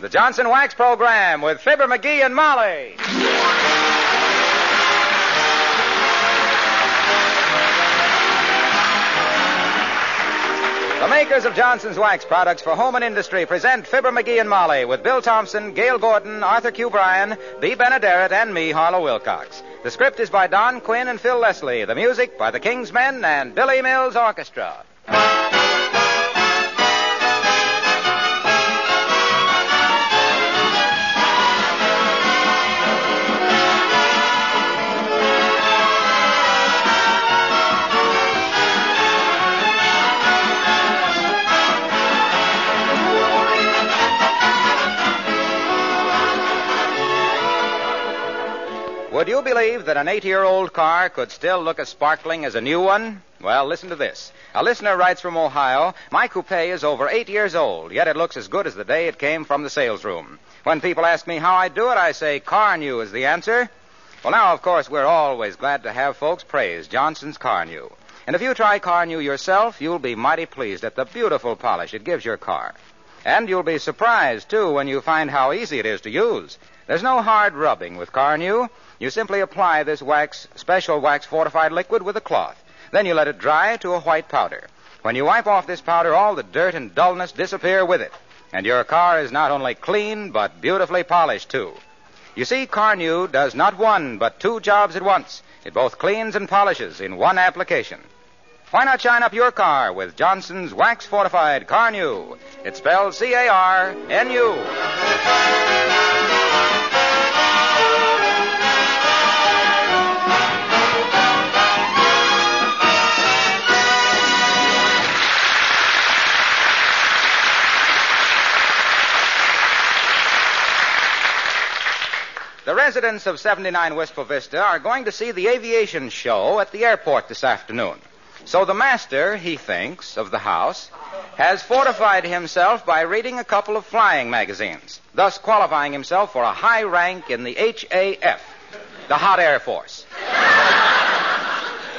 The Johnson Wax Program with Fibber McGee and Molly. The makers of Johnson's Wax products for home and industry present Fibber McGee and Molly with Bill Thompson, Gail Gordon, Arthur Q. Bryan, B. Benaderet, and me, Harlow Wilcox. The script is by Don Quinn and Phil Leslie. The music by the King's Men and Billy Mills Orchestra. Would you believe that an 80-year-old car could still look as sparkling as a new one? Well, listen to this. A listener writes from Ohio, "My coupe is over 8 years old, yet it looks as good as the day it came from the sales room. When people ask me how I do it, I say Car New is the answer." Well, now, of course, we're always glad to have folks praise Johnson's Car New. And if you try Car New yourself, you'll be mighty pleased at the beautiful polish it gives your car. And you'll be surprised, too, when you find how easy it is to use. There's no hard rubbing with Car New. You simply apply this special wax-fortified liquid with a cloth. Then you let it dry to a white powder. When you wipe off this powder, all the dirt and dullness disappear with it. And your car is not only clean, but beautifully polished, too. You see, Car New does not one, but two jobs at once. It both cleans and polishes in one application. Why not shine up your car with Johnson's Wax-Fortified Car New? It's spelled C-A-R-N-U. The residents of 79 Wistful Vista are going to see the aviation show at the airport this afternoon. So the master, he thinks, of the house, has fortified himself by reading a couple of flying magazines, thus qualifying himself for a high rank in the HAF, the Hot Air Force.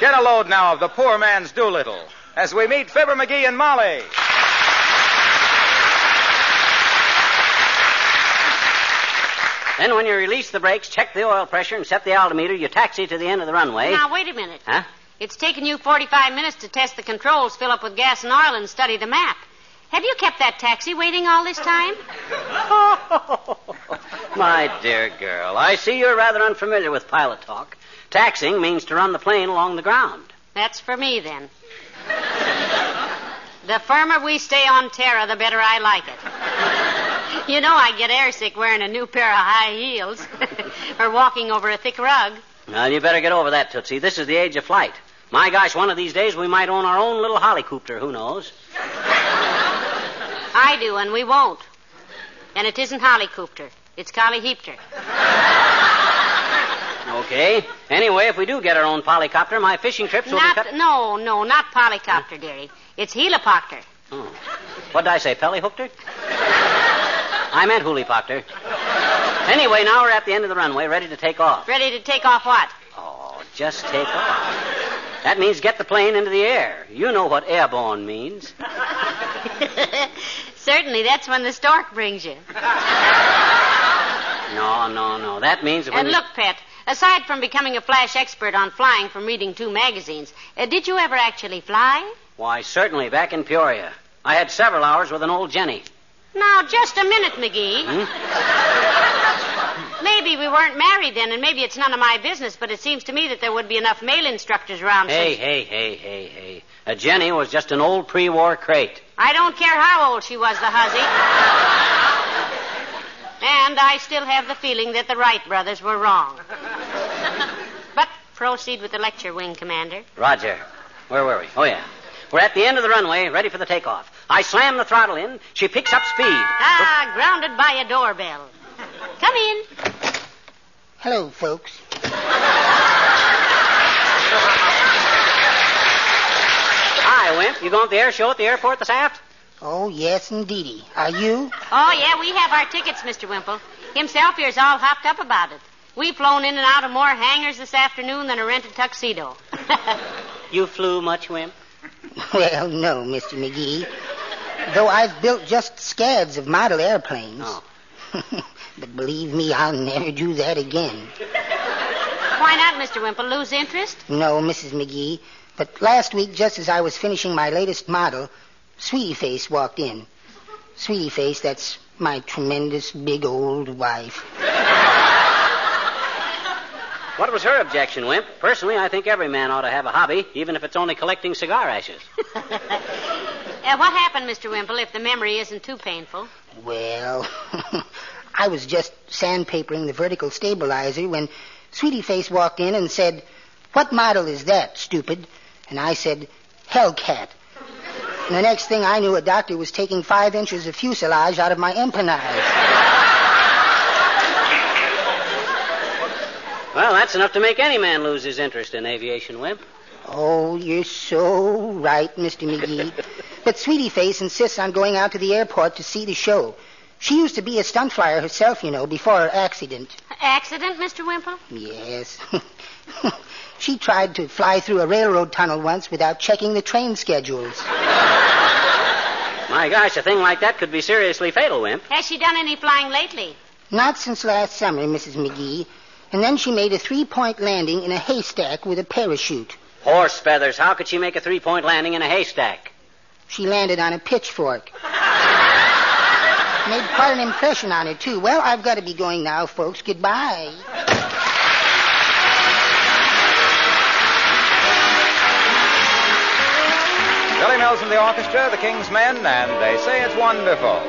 Get a load now of the poor man's Doolittle as we meet Fibber McGee and Molly. Then when you release the brakes, check the oil pressure, and set the altimeter, you taxi to the end of the runway. Now, wait a minute. Huh? It's taken you 45 minutes to test the controls, fill up with gas and oil, and study the map. Have you kept that taxi waiting all this time? My dear girl, I see you're rather unfamiliar with pilot talk. Taxiing means to run the plane along the ground. That's for me, then. The firmer we stay on Terra, the better I like it. You know I get airsick wearing a new pair of high heels or walking over a thick rug. Well, you better get over that, Tootsie. This is the age of flight. My gosh, one of these days we might own our own little helicopter. Who knows? I do, and we won't. And it isn't helicopter. It's collyheapter. Okay. Anyway, if we do get our own polycopter, my fishing trips will be cut... No, not polycopter, dearie. It's helipopter. Oh. What did I say, pellyhookter? I meant hulipopter. Anyway, now we're at the end of the runway, ready to take off. Ready to take off what? Oh, just take off. That means get the plane into the air. You know what airborne means. Certainly, that's when the stork brings you. No. That means... And look, Pet, aside from becoming a flash expert on flying from reading 2 magazines, did you ever actually fly? Why, certainly, back in Peoria. I had several hours with an old Jenny. Now, just a minute, McGee. Maybe we weren't married then, and maybe it's none of my business, but it seems to me that there would be enough male instructors around. Hey. Jenny was just an old pre-war crate. I don't care how old she was, the hussy. And I still have the feeling that the Wright brothers were wrong. But proceed with the lecture, Wing Commander. Roger. Where were we? Oh, yeah. We're at the end of the runway, ready for the takeoff. I slam the throttle in. She picks up speed. Grounded by a doorbell. Come in. Hello, folks. Hi, Wimp. You going to the air show at the airport this aft? Oh, yes, indeedy. Are you? Oh, yeah, we have our tickets, Mr. Wimple. Himself here's all hopped up about it. We've flown in and out of more hangars this afternoon than a rented tuxedo. You flew much, Wimp? Well, no, Mr. McGee. Though I've built just scads of model airplanes. Oh. But believe me, I'll never do that again. Why not, Mr. Wimple? Lose interest? No, Mrs. McGee. But last week, just as I was finishing my latest model, Sweetie Face walked in. Sweetie Face, that's my tremendous big old wife. What was her objection, Wimp? Personally, I think every man ought to have a hobby, even if it's only collecting cigar ashes. What happened, Mr. Wimple, if the memory isn't too painful? Well, I was just sandpapering the vertical stabilizer when Sweetie Face walked in and said, "What model is that, stupid?" And I said, "Hellcat." And the next thing I knew, a doctor was taking 5 inches of fuselage out of my empennage. Well, that's enough to make any man lose his interest in aviation, Wimp. Oh, you're so right, Mr. McGee. But Sweetie Face insists on going out to the airport to see the show. She used to be a stunt flyer herself, you know, before her accident. Accident, Mr. Wimple? Yes. She tried to fly through a railroad tunnel once without checking the train schedules. My gosh, a thing like that could be seriously fatal, Wimp. Has she done any flying lately? Not since last summer, Mrs. McGee. And then she made a 3-point landing in a haystack with a parachute. Horse feathers. How could she make a 3-point landing in a haystack? She landed on a pitchfork. Made quite an impression on her, too. Well, I've got to be going now, folks. Goodbye. Billy Mills and the orchestra, the King's Men, and they say it's wonderful.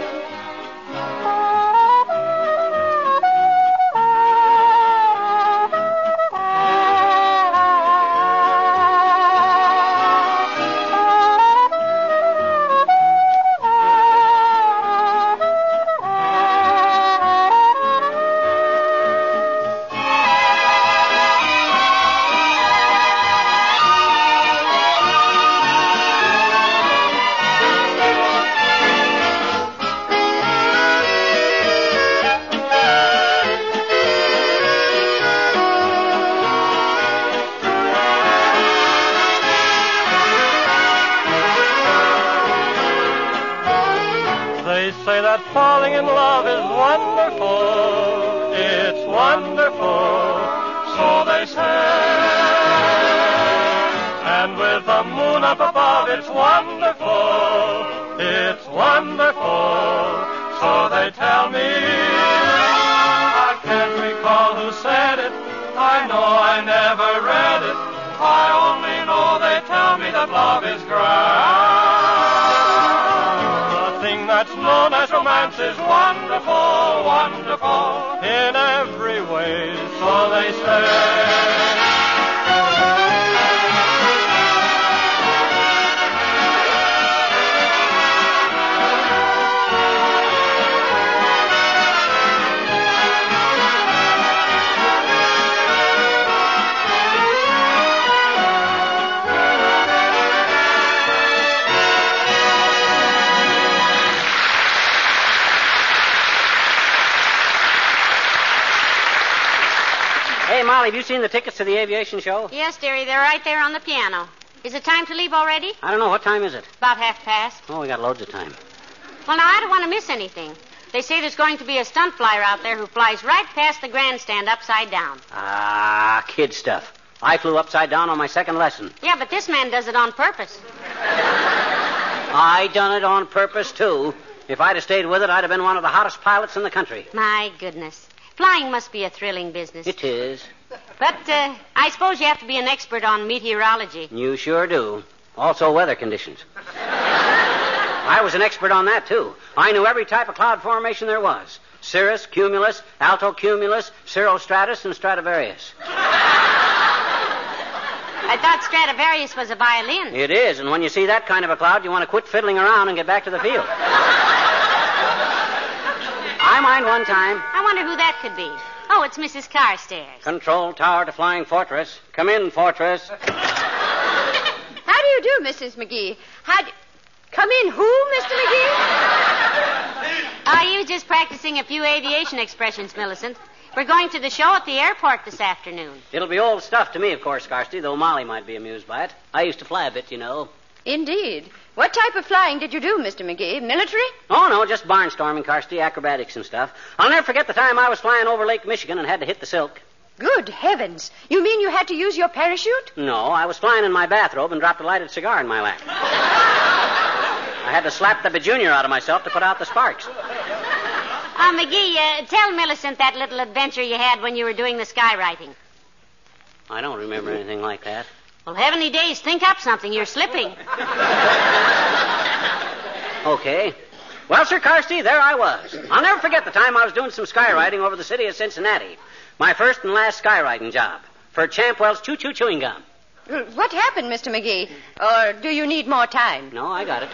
They say that falling in love is wonderful. It's wonderful, so they say. And with the moon up above, it's wonderful. It's wonderful, so they tell me. I can't recall who said it. I know I never read it. I only know they tell me that love is grand. That's known as romance is wonderful, wonderful in every way, so they say. Hey, Molly, have you seen the tickets to the aviation show? Yes, dearie, they're right there on the piano. Is it time to leave already? I don't know. What time is it? About 1:30. Oh, we got loads of time. Well, now, I don't want to miss anything. They say there's going to be a stunt flyer out there who flies right past the grandstand upside down. Ah, kid stuff. I flew upside down on my second lesson. Yeah, but this man does it on purpose. I done it on purpose, too. If I'd have stayed with it, I'd have been one of the hottest pilots in the country. My goodness. Flying must be a thrilling business. It is. But I suppose you have to be an expert on meteorology. You sure do. Also weather conditions. I was an expert on that, too. I knew every type of cloud formation there was. Cirrus, cumulus, altocumulus, cirrostratus, and Stradivarius. I thought Stradivarius was a violin. It is, and when you see that kind of a cloud, you want to quit fiddling around and get back to the field. I mind one time. I wonder who that could be. Oh, it's Mrs. Carstairs. Control tower to Flying Fortress. Come in, Fortress. How do you do, Mrs. McGee? Come in who, Mr. McGee? You was just practicing a few aviation expressions, Millicent. We're going to the show at the airport this afternoon. It'll be old stuff to me, of course, Carsty, though Molly might be amused by it. I used to fly a bit, you know. Indeed. What type of flying did you do, Mr. McGee? Military? Oh, no, just barnstorming, Carsty, acrobatics and stuff. I'll never forget the time I was flying over Lake Michigan and had to hit the silk. Good heavens. You mean you had to use your parachute? No, I was flying in my bathrobe and dropped a lighted cigar in my lap. I had to slap the bejunior out of myself to put out the sparks. McGee, tell Millicent that little adventure you had when you were doing the skywriting. I don't remember anything like that. Well, heavenly days, think up something. You're slipping. Okay. Well, Sir Carsty, there I was. I'll never forget the time I was doing some skywriting over the city of Cincinnati. My first and last skywriting job for Champwell's Choo Choo Chewing Gum. What happened, Mr. McGee? Or do you need more time? No, I got it.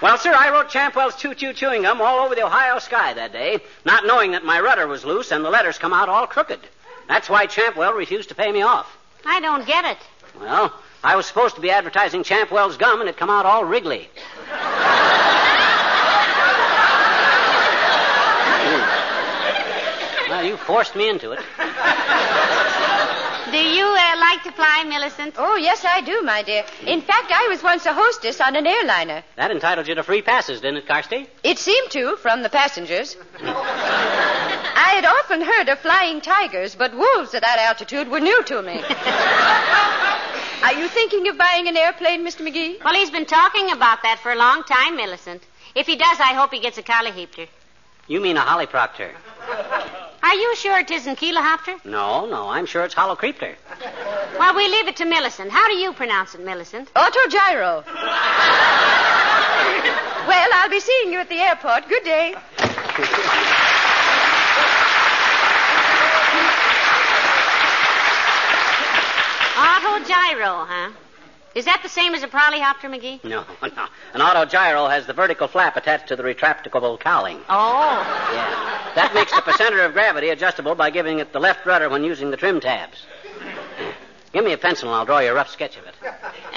Well, sir, I wrote Champwell's Choo Choo Chewing Gum all over the Ohio sky that day, not knowing that my rudder was loose and the letters come out all crooked. That's why Champwell refused to pay me off. I don't get it. Well, I was supposed to be advertising Champwell's gum, and it come out all wriggly. Well, you forced me into it. Do you like to fly, Millicent? Oh, yes, I do, my dear. In fact, I was once a hostess on an airliner. That entitled you to free passes, didn't it, Carsty? It seemed to, from the passengers. I had often heard of flying tigers, but wolves at that altitude were new to me. Are you thinking of buying an airplane, Mr. McGee? Well, he's been talking about that for a long time, Millicent. If he does, I hope he gets a Colliheapter. You mean a Hollyproctor? Are you sure it isn't Keelahopter? No, I'm sure it's Hollocreepter. Well, we leave it to Millicent. How do you pronounce it, Millicent? Autogyro. Well, I'll be seeing you at the airport. Good day. Autogyro, huh? Is that the same as a Polyhopter, McGee? No. An autogyro has the vertical flap attached to the retractable cowling. Oh. Yeah. That makes the center of gravity adjustable by giving it the left rudder when using the trim tabs. Give me a pencil and I'll draw you a rough sketch of it.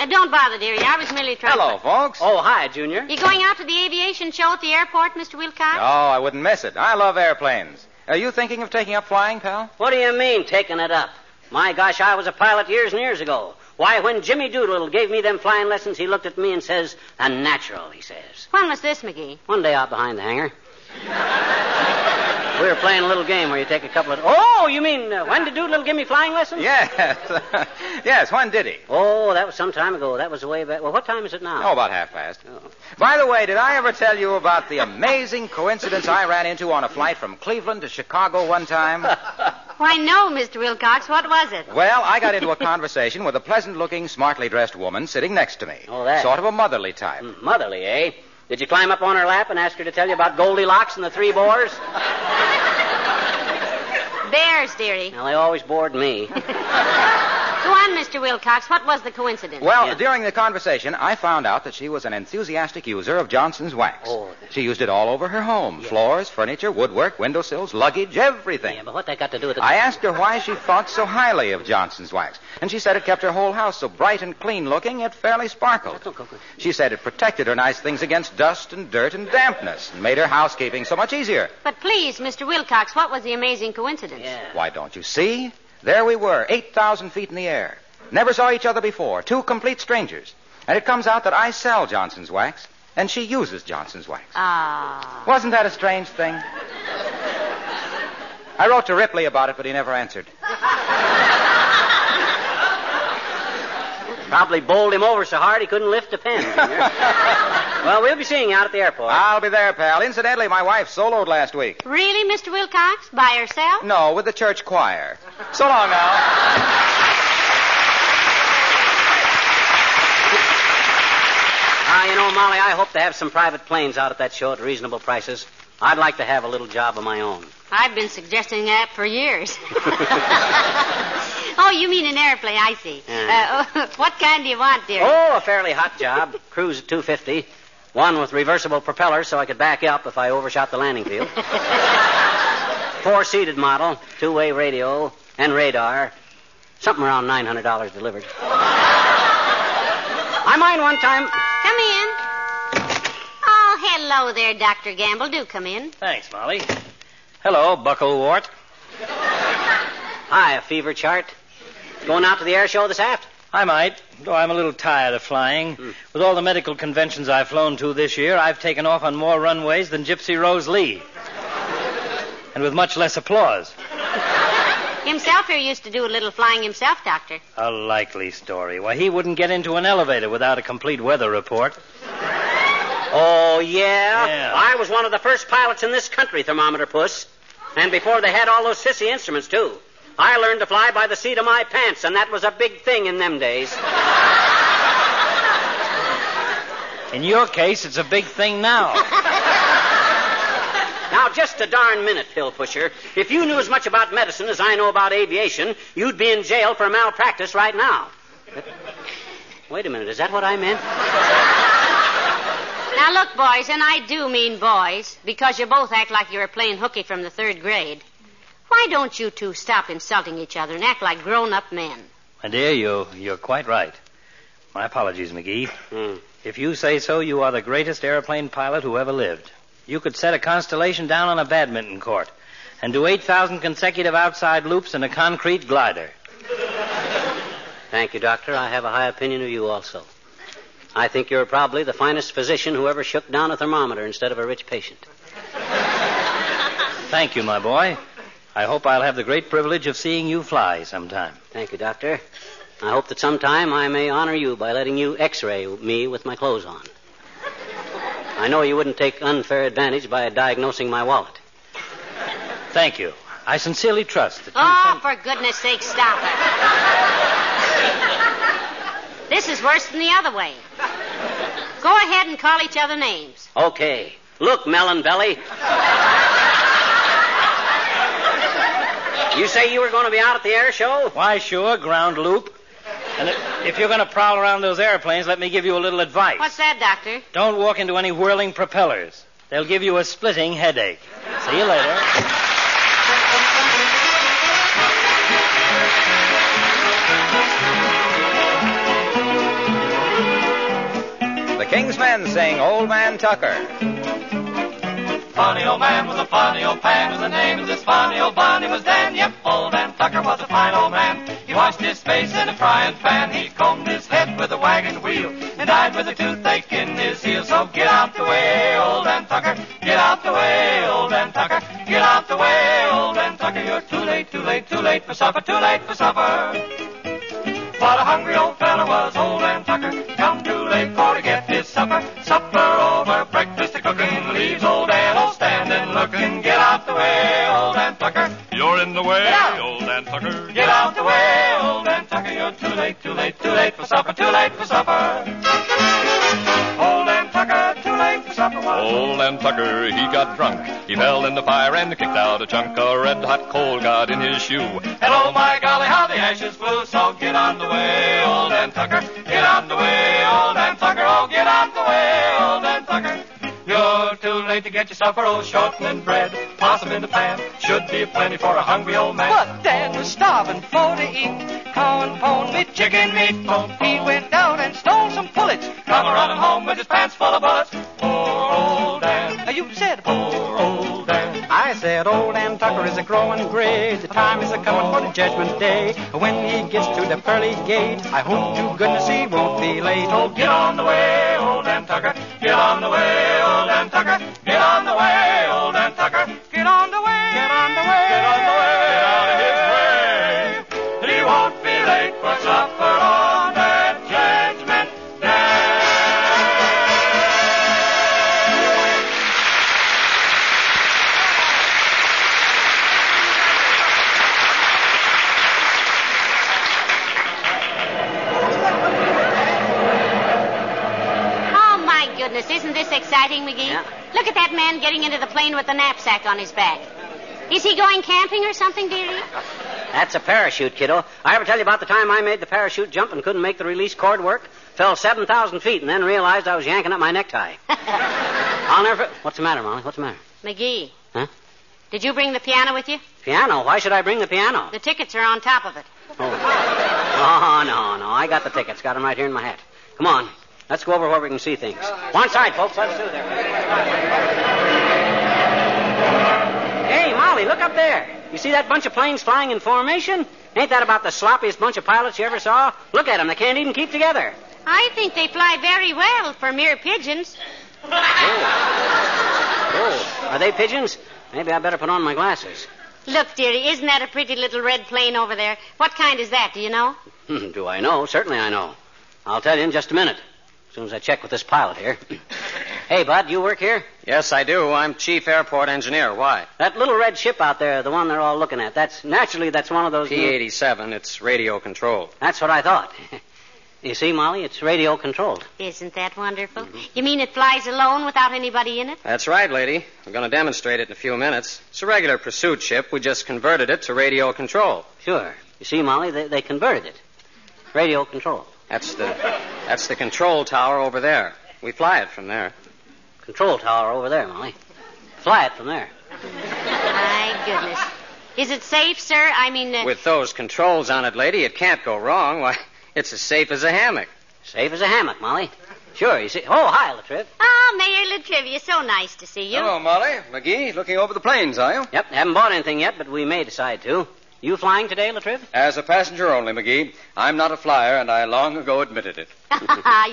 Don't bother, dearie. I was merely trying Hello, folks. Oh, hi, Junior. You going out to the aviation show at the airport, Mr. Wilcox? No, I wouldn't miss it. I love airplanes. Are you thinking of taking up flying, pal? What do you mean, taking it up? My gosh, I was a pilot years and years ago. Why, when Jimmy Doolittle gave me them flying lessons, he looked at me and says, "A natural," he says. When was this, McGee? One day out behind the hangar. We were playing a little game where you take a couple of... Oh, you mean, when did Doolittle give me flying lessons? Yes. Yes, when did he? Oh, that was some time ago. That was way back. Well, what time is it now? Oh, about 1:30. Oh. By the way, did I ever tell you about the amazing coincidence I ran into on a flight from Cleveland to Chicago one time? Why, no, Mr. Wilcox. What was it? Well, I got into a conversation with a pleasant-looking, smartly dressed woman sitting next to me. Oh, that. Sort of a motherly type. Motherly, eh? Did you climb up on her lap and ask her to tell you about Goldilocks and the three boars? Bears, dearie. Well, they always bored me. Go on, Mr. Wilcox. What was the coincidence? Well, during the conversation, I found out that she was an enthusiastic user of Johnson's wax. Oh. She used it all over her home. Yeah. Floors, furniture, woodwork, windowsills, luggage, everything. Yeah, but what that got to do with it? I asked her why she thought so highly of Johnson's wax, and she said it kept her whole house so bright and clean-looking it fairly sparkled. She said it protected her nice things against dust and dirt and dampness and made her housekeeping so much easier. But please, Mr. Wilcox, what was the amazing coincidence? Yeah. Why, don't you see? There we were, 8,000 feet in the air. Never saw each other before, two complete strangers. And it comes out that I sell Johnson's wax, and she uses Johnson's wax. Ah. Wasn't that a strange thing? I wrote to Ripley about it, but he never answered. Probably bowled him over so hard he couldn't lift a pen. Well, we'll be seeing you out at the airport. I'll be there, pal. Incidentally, my wife soloed last week. Really, Mr. Wilcox? By herself? No, with the church choir. So long now. You know, Molly, I hope to have some private planes out at that show at reasonable prices. I'd like to have a little job of my own. I've been suggesting that for years. Oh, you mean an airplane, I see. What kind do you want, dear? Oh, a fairly hot job. Cruise at 250. One with reversible propellers so I could back up if I overshot the landing field. 4-seated model, 2-way radio, and radar. Something around $900 delivered. I mind one time... Come in. Oh, hello there, Dr. Gamble. Do come in. Thanks, Molly. Hello, Bucklewort. Hi, a fever chart. Going out to the air show this aft? I might, though I'm a little tired of flying. With all the medical conventions I've flown to this year, I've taken off on more runways than Gypsy Rose Lee. And with much less applause. Himself here used to do a little flying himself, Doctor. A likely story. Why, he wouldn't get into an elevator without a complete weather report. Oh, yeah? Yeah. I was one of the first pilots in this country, Thermometer Puss. And before they had all those sissy instruments, too. I learned to fly by the seat of my pants, and that was a big thing in them days. In your case, it's a big thing now. Now, just a darn minute, pill pusher. If you knew as much about medicine as I know about aviation, you'd be in jail for malpractice right now. Wait a minute, is that what I meant? Now, look, boys, and I do mean boys, because you both act like you were playing hooky from the 3rd grade. Why don't you two stop insulting each other and act like grown-up men? My dear, you're quite right. My apologies, McGee. If you say so, you are the greatest airplane pilot who ever lived. You could set a constellation down on a badminton court and do 8,000 consecutive outside loops in a concrete glider. Thank you, Doctor. I have a high opinion of you also. I think you're probably the finest physician who ever shook down a thermometer instead of a rich patient. Thank you, my boy. I hope I'll have the great privilege of seeing you fly sometime. Thank you, Doctor. I hope that sometime I may honor you by letting you x-ray me with my clothes on. I know you wouldn't take unfair advantage by diagnosing my wallet. Thank you. I sincerely trust that you... Oh, for goodness sake, stop it. This is worse than the other way. Go ahead and call each other names. Okay. Look, Melon Belly. You say you were going to be out at the air show? Why, sure, ground loop. And if you're going to prowl around those airplanes, let me give you a little advice. What's that, Doctor? Don't walk into any whirling propellers. They'll give you a splitting headache. See you later. The King's Men sing Old Man Tucker. Funny old man with a funny old pan, and the name of this funny old bunny was Dan. Yep, old Dan Tucker was a fine old man. He washed his face in a frying pan. He combed his head with a wagon wheel and died with a toothache in his heel. So get out the way, old Dan Tucker. Get out the way, old Dan Tucker. Get out the way, old Dan Tucker. You're too late, too late, too late for supper, too late for supper. What a hungry old fella was old Dan Tucker. Come too late for to get his supper. Supper over, breakfast a cooking, leaves old Dan all standing looking. Get out the way, old Dan Tucker. You're in the way, old Dan Tucker. Get out the way, old Dan Tucker. You're too late, too late, too late for supper, too late for supper. Old Dan Tucker, too late for supper. Old Dan Tucker, he got drunk. He fell in the fire and kicked out a chunk. A red-hot coal got in his shoe. And oh my golly, how the ashes flew. So get on the way, old Dan Tucker. Get on the way, old Dan Tucker. Oh, get on the way, old Dan Tucker. You're too late to get your supper, oh, shortening bread. Possum in the pan, should be plenty for a hungry old man. But Dan was starving for to eat corn pone meat, chicken meat. He went down and stole some pullets. Come running home with his pants full of bullets. Poor old Dan. You said Poor old Dan. I said old Dan Tucker is a growing gray. The time is a coming for the judgment day. When he gets to the pearly gate, I hope to goodness he won't be late. Oh, get on the way, old Dan Tucker. Get on the way, old Dan Tucker. Get on the way, old Dan Tucker. Get on the way, Get on the way, get on the way, get out of his way. He won't be late for supper on that judgment day. Oh, my goodness, isn't this exciting, McGee? Yeah. Look at that man getting into the plane with the knapsack on his back. Is he going camping or something, dearie? That's a parachute, kiddo. I ever tell you about the time I made the parachute jump and couldn't make the release cord work? Fell 7,000 feet and then realized I was yanking up my necktie. I'll never... What's the matter, Molly? What's the matter? McGee. Huh? Did you bring the piano with you? Piano? Why should I bring the piano? The tickets are on top of it. Oh, no. I got the tickets. Got them right here in my hat. Come on. Let's go over where we can see things. One side, folks. Let's do there. Hey, Molly, look up there. You see that bunch of planes flying in formation? Ain't that about the sloppiest bunch of pilots you ever saw? Look at them. They can't even keep together. I think they fly very well for mere pigeons. Oh, are they pigeons? Maybe I better put on my glasses. Look, dearie, isn't that a pretty little red plane over there? What kind is that, do you know? Do I know? Certainly I know. I'll tell you in just a minute, as soon as I check with this pilot here. Hey, Bud, you work here? Yes, I do. I'm chief airport engineer. Why? That little red ship out there, the one they're all looking at, that's one of those... P-87. It's radio controlled. That's what I thought. You see, Molly, it's radio controlled. Isn't that wonderful? You mean it flies alone without anybody in it? That's right, lady. We're going to demonstrate it in a few minutes. It's a regular pursuit ship. We just converted it to radio control. Sure. You see, Molly, they converted it. Radio control. That's the control tower over there. We fly it from there. Control tower over there, Molly. Fly it from there. My goodness. Is it safe, sir? I mean... With those controls on it, lady, it can't go wrong. Why, it's as safe as a hammock. Safe as a hammock, Molly. Sure, you see... Oh, hi, Latriv. Oh, Mayor Latrivia, so nice to see you. Hello, Molly. McGee, looking over the planes, are you? Yep, haven't bought anything yet, but we may decide to. You flying today, Latriv? As a passenger only, McGee. I'm not a flyer, and I long ago admitted it.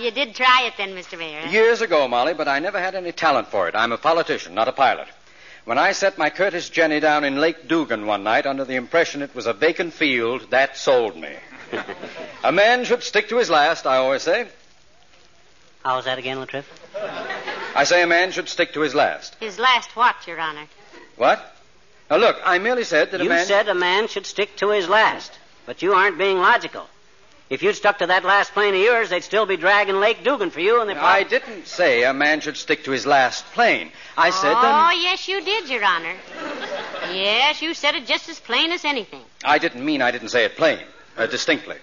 You did try it then, Mr. Mayor. Years ago, Molly, but I never had any talent for it. I'm a politician, not a pilot. When I set my Curtis Jenny down in Lake Dugan one night under the impression it was a vacant field, that sold me. A man should stick to his last, I always say. How was that again, Latriv? I say a man should stick to his last. His last what, Your Honor? What? Now, look, I merely said that You said a man should stick to his last, but you aren't being logical. If you'd stuck to that last plane of yours, they'd still be dragging Lake Dugan for you, and they... I didn't say a man should stick to his last plane. I said Oh, yes, you did, Your Honor. Yes, you said it just as plain as anything. I didn't mean I didn't say it plain, distinctly.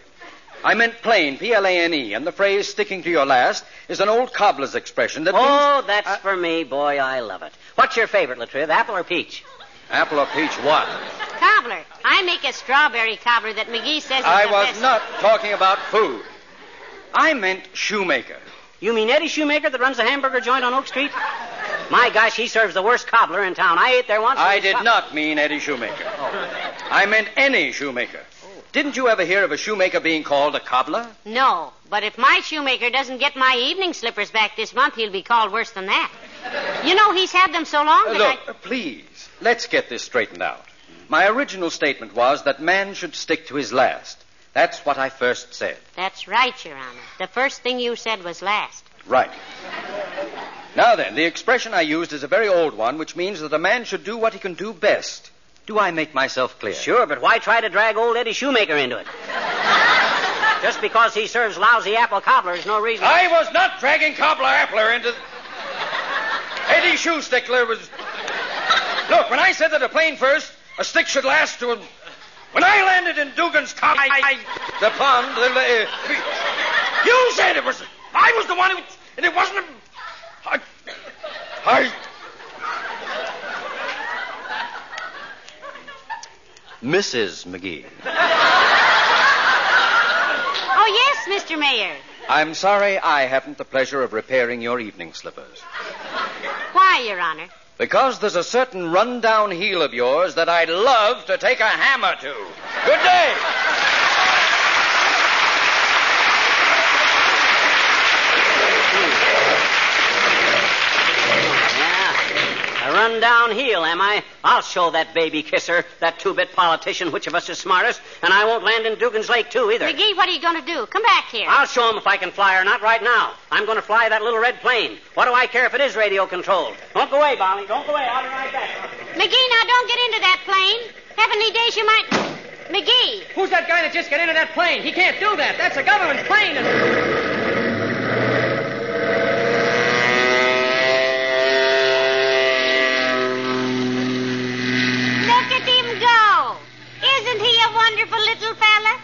I meant plain, P-L-A-N-E, and the phrase sticking to your last is an old cobbler's expression that means... that's for me, boy, I love it. What's your favorite, Latriv, apple or peach? Apple or peach what? Cobbler. I make a strawberry cobbler that McGee says is I the was best. not talking about food. I meant shoemaker. You mean Eddie Shoemaker that runs the hamburger joint on Oak Street? My gosh, he serves the worst cobbler in town. I ate there once. I did not mean Eddie Shoemaker. I meant any shoemaker. Didn't you ever hear of a shoemaker being called a cobbler? No, but if my shoemaker doesn't get my evening slippers back this month, he'll be called worse than that. You know, he's had them so long that Look, please, let's get this straightened out. My original statement was that man should stick to his last. That's what I first said. That's right, Your Honor. The first thing you said was last. Right. Now then, the expression I used is a very old one, which means that a man should do what he can do best. Do I make myself clear? Sure, but why try to drag old Eddie Shoemaker into it? Just because he serves lousy apple cobbler is no reason... I was not dragging cobbler appler into... Eddie Shoestickler was... Look, when I said that a plane first, a stick should last to... When I landed in Dugan's car, the pond... You said it was... I was the one who... And it wasn't... Mrs. McGee. Oh, yes, Mr. Mayor. I'm sorry I haven't the pleasure of repairing your evening slippers. Why, Your Honor? Because there's a certain run-down heel of yours that I'd love to take a hammer to. Good day. A run-down heel, am I? I'll show that baby kisser, that two-bit politician, which of us is smartest, and I won't land in Dugan's Lake, too, either. McGee, what are you going to do? Come back here. I'll show him if I can fly or not right now. I'm going to fly that little red plane. What do I care if it is radio-controlled? Don't go away, Bonnie. Don't go away. I'll be right back. McGee, now don't get into that plane. Heavenly days you might... McGee. Who's that guy that just got into that plane? He can't do that. That's a government plane. Isn't he a wonderful little fella?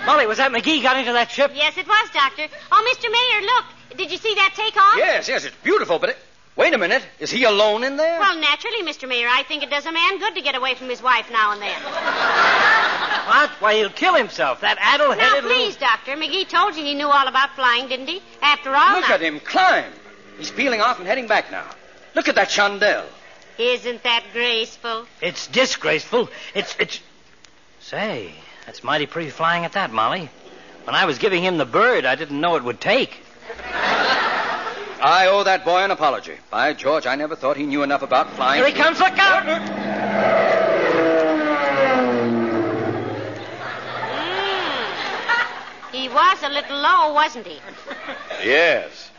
Molly, was that McGee got into that ship? Yes, it was, Doctor. Oh, Mr. Mayor, look. Did you see that takeoff? Yes, it's beautiful, but... Wait a minute. Is he alone in there? Well, naturally, Mr. Mayor. I think it does a man good to get away from his wife now and then. What? Why, he'll kill himself. That addle-headed... Now, please, Doctor. McGee told you he knew all about flying, didn't he? After all... Look at him climb. He's peeling off and heading back now. Look at that chandelle. Isn't that graceful? It's disgraceful. It's... Say, that's mighty pretty flying at that, Molly. When I was giving him the bird, I didn't know it would take. I owe that boy an apology. By George, I never thought he knew enough about flying. Here he comes, look out! He was a little low, wasn't he? Yes.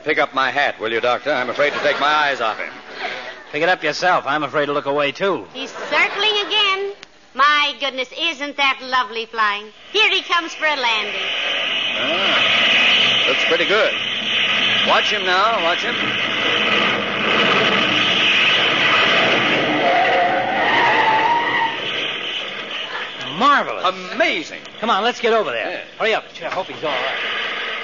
Pick up my hat, will you, Doctor? I'm afraid to take my eyes off him. Pick it up yourself. I'm afraid to look away, too. He's circling again. My goodness, isn't that lovely flying? Here he comes for a landing. Looks pretty good. Watch him now, watch him. Marvelous. Amazing. Come on, let's get over there. Yeah. Hurry up. I hope he's all right.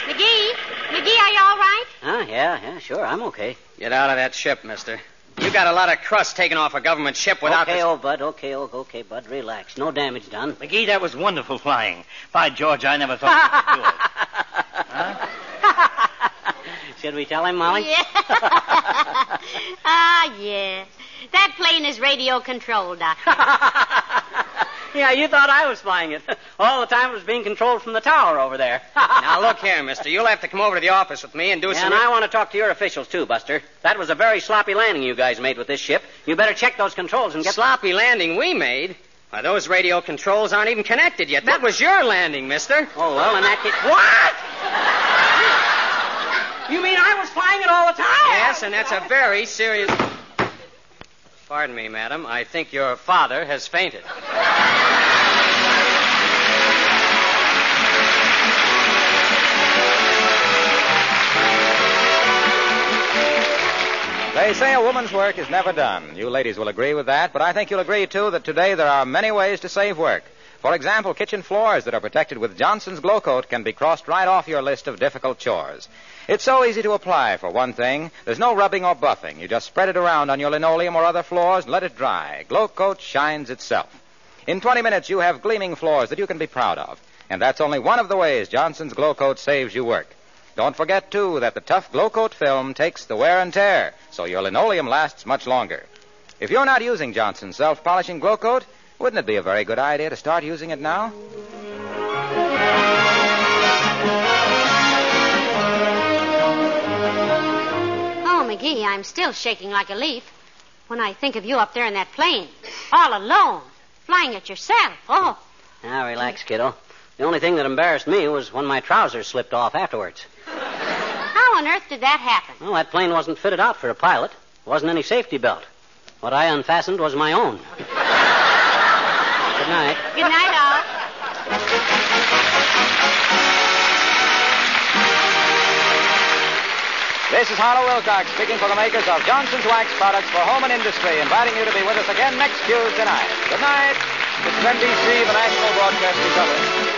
McGee, are you all right? Yeah, sure, I'm okay. Get out of that ship, mister. You got a lot of crust taken off a government ship without... Okay, old Bud, okay, Bud, relax. No damage done. McGee, that was wonderful flying. By George, I never thought you could do it. Huh? Should we tell him, Molly? Yeah. Yeah. That plane is radio controlled, Doctor. Yeah, you thought I was flying it. All the time it was being controlled from the tower over there. Now, look here, mister. You'll have to come over to the office with me and do some... And I want to talk to your officials, too, Buster. That was a very sloppy landing you guys made with this ship. You better check those controls and get... Sloppy landing we made? Why, those radio controls aren't even connected yet. That was your landing, mister. Oh, well, in that case... What? You mean I was flying it all the time? Yes, and that's a very serious... Pardon me, madam. I think your father has fainted. They say a woman's work is never done. You ladies will agree with that, but I think you'll agree, too, that today there are many ways to save work. For example, kitchen floors that are protected with Johnson's Glow Coat can be crossed right off your list of difficult chores. It's so easy to apply, for one thing. There's no rubbing or buffing. You just spread it around on your linoleum or other floors and let it dry. Glow Coat shines itself. In 20 minutes, you have gleaming floors that you can be proud of. And that's only one of the ways Johnson's Glow Coat saves you work. Don't forget, too, that the tough Glow Coat film takes the wear and tear, so your linoleum lasts much longer. If you're not using Johnson's self-polishing Glow Coat, wouldn't it be a very good idea to start using it now? Oh, McGee, I'm still shaking like a leaf when I think of you up there in that plane, all alone, flying it yourself. Oh. Now, relax, kiddo. The only thing that embarrassed me was when my trousers slipped off afterwards. How on earth did that happen? Well, that plane wasn't fitted out for a pilot. There wasn't any safety belt. What I unfastened was my own. Good night. Good night, all. This is Harlow Wilcox speaking for the makers of Johnson's Wax Products for Home and Industry, inviting you to be with us again next Tuesday night. Good night. This is NBC, the National Broadcasting Company.